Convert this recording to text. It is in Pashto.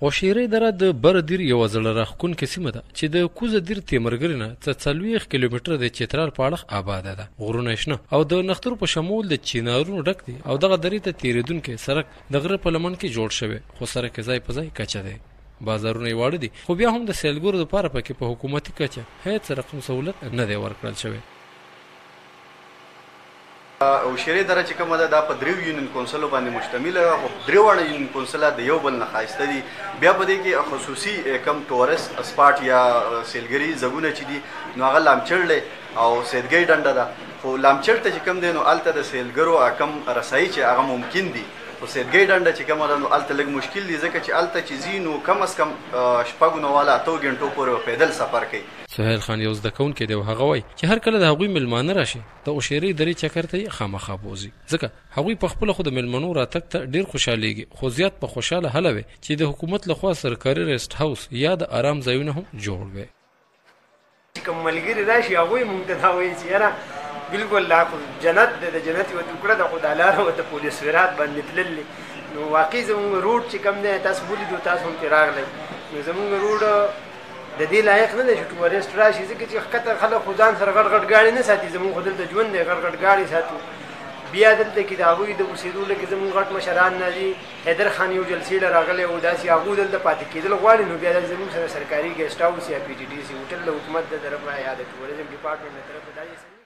هوشیری دره د بر دیر یوه زړه راښکونکې سیمه ده چې د کوزه دیر تیمرګرې نه څه 40 کیلومتره د چترال په اړخ آباده ده. غرونه شنه او د نښترو په شمول د چینارونو ډک دي او دغه درې ته تیریدونکی سړک د غره په لمن کې جوړ شوی، خو سړک یې ځای په ځای کچه دی. بازارونه یې واړه دي، خو بیا هم د سیلګرو دپاره پکې په حکومتي کچه هیڅ رقم سهولت نه دی ورکړل شوی. هوشیری دره چې کومه ده دا په دریو یونین کونسلو باندې مشتمله، خو دریواړه یونین کونسله د یو بل نه ښایسته دي. بیا په دې کې خصوصي کم تورست اسپاټ یا سیلګري ځایونه چې دي نو هغه لامچړ دی او سیدګۍ ډنډه ده. خو لامچړ ته چې کوم دی نو هلته د سیلګرو کم رسایي چې هغه ممکن دي، خو سیدګۍ ډنډه چې کومه ده نو هلته لږ مشکل دي، ځکه چې هلته چې ځي نو کم از کم شپږو نه واله 8 غنټو پورې پیدل سفر کوي. سهیل خان یو زده کوونکی دی او هغه وایي چې هر کله د هغوی میلمانه راشي د هوشیری درې چکر ته یې خامخا بوځي، ځکه هغوی په خپله خو د میلمنو راتګ ته ډېر خوشحالیږي، خو زیات په خوشحاله هله وي چې د حکومت لخوا سرکاري ریسټ هاوس یا د آرام ځایونه هم جوړ وي. چې کوم ملګري راشي هغوی موږ ته دا وایي چې یاره بلکل لا خو جنت دی، د جنت یوه ټوکړه ده، خو دا لاره ورته پولیس ورات باندې تللې. نو واقعي زموږ روډ چې کوم دی تاسو ولیدو، تاسو هم پرې راغلی، نو زموږ روډ د دې لایق نه دی چې ټورسټ راشي، ځکه چې ښکته خلک خو ځان سره غټ غټ ګاډي نه ساتي، زموږ خو دلته ژوند دی غټ غټ ګاډي ساتو. بیا دلته کې د هغوی د اوسېدو لکه زموږ غټ مشران نه دي، حیدر خان یو جلسې له راغلی و، داسې هغوی دلته پاتې کېدل غواړي، نو بیا زموږ سره سرکاري ګیسټ هاوس یا PTDC هوټل د حکومت د طرفه یا د ټوریزم ډپارټمنټ د طرفه دا